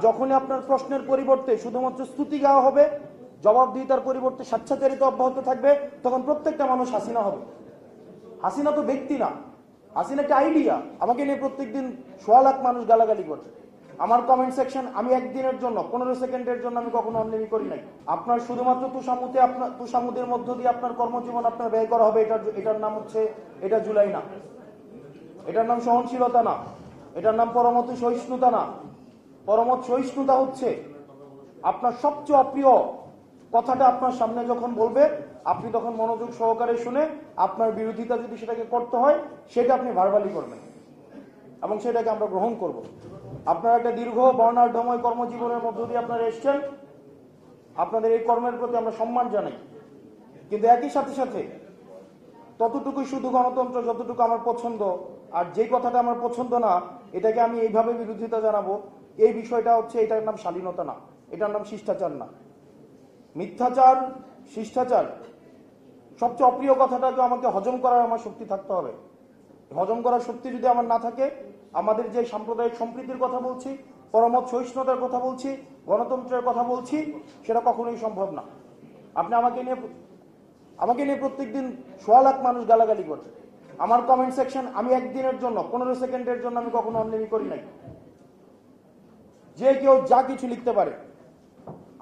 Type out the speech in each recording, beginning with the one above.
যখনই আপনার প্রশ্নের পরিবর্তে শুধুমাত্র স্তুতি গাওয়া হবে, জবাবদিহিতার পরিবর্তে স্বেচ্ছাচারিতা অব্যাহত থাকবে, তখন প্রত্যেকটা মানুষ হাসিনা হবে। হাসিনা তো ব্যক্তি না, হাসিনা একটা আইডিয়া। আমাকে নিয়ে প্রত্যেকদিন 1.25 লাখ মানুষ গালাগালি করে। আমার কমেন্ট সেকশন আমি একদিনের জন্য 15 সেকেন্ডের জন্য আমি কখনো অনলাইন করি নাই। আপনার শুধুমাত্র তুষামুদের মধ্য দিয়ে আপনার কর্মজীবন আপনার ব্যয় করা হবে, এটার নাম হচ্ছে, এটা জুলাই না, এটার নাম সহনশীলতা না, এটার নাম পরমত সহিষ্ণুতা না। পরমত সহিষ্ণুতা হচ্ছে আপনার সবচেয়ে অপ্রিয় কথাটা আপনার সামনে যখন বলবে, আপনি তখন মনোযোগ সহকারে শুনে আপনার বিরোধিতা যদি সেটাকে করতে হয়, সেটা আপনি ভার্বালি করবেন এবং সেটাকে আমরা গ্রহণ করব। আপনারা একটা দীর্ঘ বর্ণাঢ্যময় কর্মজীবনের মধ্য দিয়ে আপনারা এসছেন, আপনাদের এই কর্মের প্রতি আমরা সম্মান জানাই। কিন্তু একই সাথে সাথে ততটুকুই শুধু গণতন্ত্র যতটুকু আমার পছন্দ, আর যে কথাটা আমার পছন্দ না এটাকে আমি এইভাবে বিরোধিতা জানাবো, এই বিষয়টা হচ্ছে, এটার নাম শালীনতা না, এটার নাম শিষ্টাচার না। মিথ্যাচার, শিষ্টাচার, সবচেয়ে অপ্রিয় কথাটাকে আমাকে হজম করার আমার শক্তি থাকতে হবে। হজম করার শক্তি যদি আমার না থাকে, আমাদের যে সাম্প্রদায়িক সম্প্রীতির কথা বলছি, পরমত সহিষ্ণুতার কথা বলছি, গণতন্ত্রের কথা বলছি, সেটা কখনোই সম্ভব না। আপনি আমাকে নিয়ে প্রত্যেকদিন 1.25 লাখ মানুষ গালাগালি করে। আমার কমেন্ট সেকশন আমি একদিনের জন্য 15 সেকেন্ডের জন্য আমি কখনো অনলাইন করি নাই। যে কেউ যা কিছু লিখতে পারে।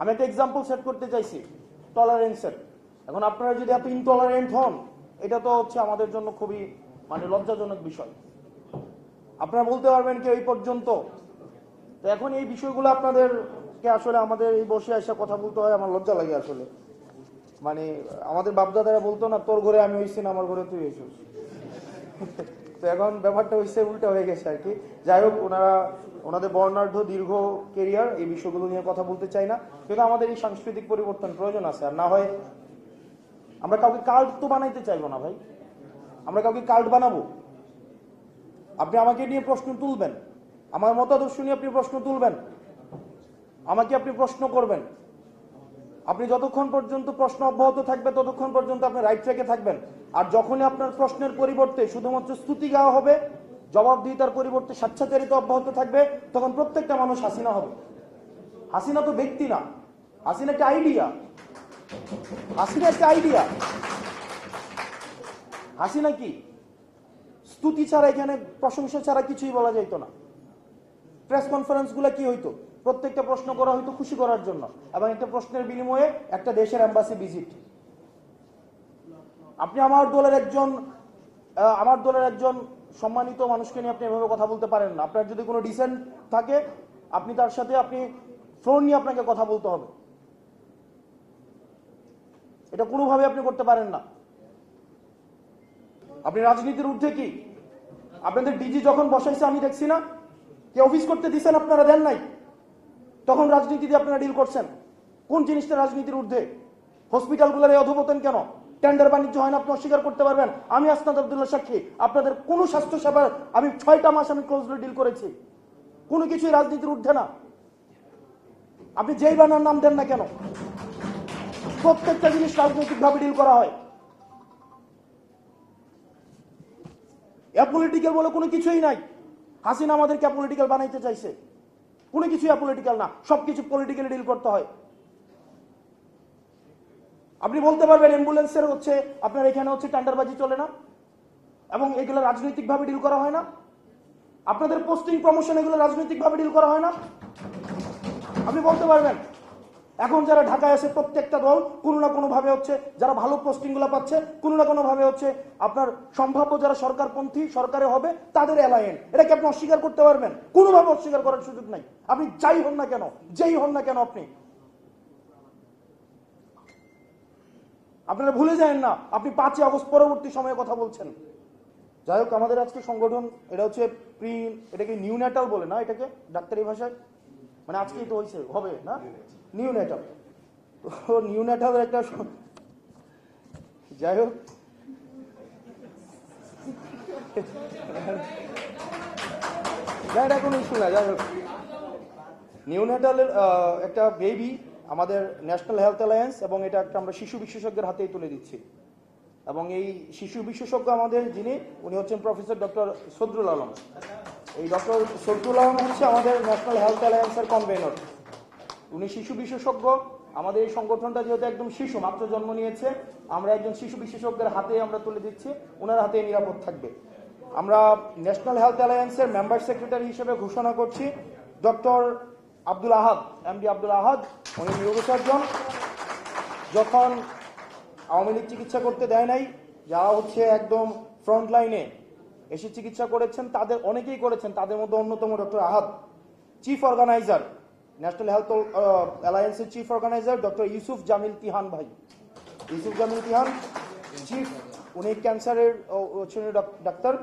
আমি একটা এক্সাম্পল সেট করতে চাইছি টলারেন্সের। এখন আপনারা যদি এত ইনটলারেন্ট হন, এটা তো হচ্ছে আমাদের জন্য খুবই লজ্জাজনক বিষয়। আপনারা বলতে পারবেন কি এই পর্যন্ত। তো এখন এই বিষয়গুলো আপনাদেরকে আসলে আমাদের এই বসে এসে কথা বলতে হয়, আমার লজ্জা লাগে আসলে। আমাদের বাপদাদারা বলতো না, তোর ঘরে আমি হইছি না, আমার ঘরে তুই হইছিস। তো এখন ব্যাপারটা হয়েছে উল্টা হয়ে গেছে আর কি। যাই হোক, ওনাদের বর্ণাঢ্য দীর্ঘ কেরিয়ার, এই বিষয়গুলো নিয়ে কথা বলতে চাই না। কিন্তু আমাদের এই সাংস্কৃতিক পরিবর্তন প্রয়োজন আছে। আর না হয় আমরা কাউকে কাল্ট তো বানাইতে চাইবো না ভাই, আমরা কাউকে কাল্ট বানাবো? আপনি আমাকে নিয়ে প্রশ্ন তুলবেন, আমার মতাদর্শ নিয়ে আপনি প্রশ্ন তুলবেন, আমাকে আপনি প্রশ্ন করবেন। আপনি যতক্ষণ পর্যন্ত প্রশ্ন অব্যাহত থাকবে ততক্ষণ পর্যন্ত আপনি রাইট ট্র্যাকে থাকবেন। আর যখনই আপনার প্রশ্নের পরিবর্তে শুধুমাত্র স্তুতি গাওয়া হবে, জবাবদিহিতার পরিবর্তে স্বেচ্ছাচারিতা অব্যাহত থাকবে, তখন প্রত্যেকটা মানুষ হাসিনা হবে। হাসিনা তো ব্যক্তি না, হাসিনা একটা আইডিয়া। হাসিনা একটা আইডিয়া। হাসিনা কি স্তুতি ছাড়া, এখানে প্রশংসা ছাড়া কিছুই বলা যাইতো না। প্রেস কনফারেন্স গুলা কি হইতো? প্রত্যেকটা প্রশ্ন করা হইতো খুশি করার জন্য, এবং একটা প্রশ্নের বিনিময়ে একটা দেশের এম্বাসি ভিজিট। আপনি আমার দলের একজন সম্মানিত মানুষকে নিয়ে আপনি এভাবে কথা বলতে পারেন না। আপনার যদি কোনো ডিসেন্ট থাকে, আপনি তার সাথে ফোন নিয়ে আপনাকে কথা বলতে হবে। এটা কোনোভাবে আপনি করতে পারেন না। আপনি রাজনীতির ঊর্ধ্বে কি? আপনাদের ডিজি যখন বসাইছে আমি দেখছি না, কে অফিস করতে দিচ্ছেন আপনারা দেন নাই, তখন রাজনীতি দিয়ে আপনারা ডিল করছেন। কোন জিনিসটা রাজনীতির ঊর্ধ্বে? হসপিটালগুলোর এই অধপতন কেন? টেন্ডার বাণিজ্য হয় না, আপনি অস্বীকার করতে পারবেন। আমি আসনাদ আব্দুল্লাহ সাক্ষী, আপনাদের কোন স্বাস্থ্য সেবার আমি 6টা মাস আমি ক্লোজলি ডিল করেছি। কোনো কিছুই রাজনীতির ঊর্ধ্বে না। আপনি যেই বানার নাম দেন না কেন, প্রত্যেকটা জিনিস রাজনৈতিক ভাবে ডিল করা হয়। অ্যাপলিটিক্যাল বলে কোনো কিছুই নাই। হাসিনা আমাদেরকে অ্যাপলিটিক্যাল বানাইতে চাইছে। কোনো কিছুই অ্যাপলিটিক্যাল না, সবকিছু পলিটিক্যালি ডিল করতে হয়। আপনি বলতে পারবেন অ্যাম্বুলেন্সের আপনার এখানে টেন্ডারবাজি চলে না এবং এগুলো রাজনৈতিক ভাবে ডিল করা হয় না? আপনাদের পোস্টিং প্রমোশন এগুলো রাজনৈতিক ভাবে ডিল করা হয় না? আপনি বলতে পারবেন। এখন যারা ঢাকায় আছে প্রত্যেকটা দল কোনো না কোনো ভাবে যারা ভালো পোস্টিং গুলো পাচ্ছে, কোনো না কোনো ভাবে আপনার সম্ভাব্য যারা সরকারপন্থী, সরকারে হবে, তাদের অ্যালায়েন্ট। এটাকে আপনি অস্বীকার করতে পারবেন? কোনোভাবে অস্বীকার করার সুযোগ নাই। আপনি যাই হন না কেন, যেই হন না কেন, আপনারা ভুলে যান না আপনি 5ই আগস্ট পরবর্তী সময়ে কথা বলছেন। যাই হোক, আমাদের আজকে সংগঠন এটা এটাকে নিউন্যাটাল বলে না, এটাকে ডাক্তারি ভাষায়, আজকেই তো হবে না, নিউন্যাটাল। তো নিউন্যাটাল একটা, যাই হোক, কোনো ইস্যু না। যাই হোক, নিউন্যাটালের একটা বেবি আমাদের ন্যাশনাল হেলথ অ্যালায়েন্স, এবং এটা একটা আমরা শিশু বিশেষজ্ঞের হাতেই তুলে দিচ্ছি। এবং এই শিশু বিশেষজ্ঞ আমাদের যিনি, উনি হচ্ছেন প্রফেসর ডক্টর সদরুল আলম। এই ডক্টর শফিউল আলম হচ্ছে আমাদের ন্যাশনাল হেলথ অ্যালায়েন্সের কনভেনর। উনি শিশু বিশেষজ্ঞ। আমাদের এই সংগঠনটা যেহেতু একদম শিশু, মাত্র জন্ম নিয়েছে, আমরা একজন শিশু বিশেষজ্ঞের হাতে আমরা তুলে দিচ্ছি, ওনার হাতে নিরাপদ থাকবে। আমরা ন্যাশনাল হেলথ অ্যালায়েন্সের মেম্বার সেক্রেটারি হিসেবে ঘোষণা করছি ডক্টর আব্দুল আহাদ, এমডি আব্দুল আহাদ। উনি নিউরোসার্জন। যখন আওয়ামী লীগ চিকিৎসা করতে দেয় নাই, যারা হচ্ছে একদম ফ্রন্ট লাইনে এসে চিকিৎসা করেছেন, তাদের অনেকেই করেছেন, তাদের মধ্যে অন্যতম doctor Ahad. Chief organiser, National Health অ্যালায়েন্সের chief organiser doctor Yusuf Jamil Tihan ভাই। ইউসুফ জামিল তিহান চিফ, উনি ক্যান্সারের ডাক্তার।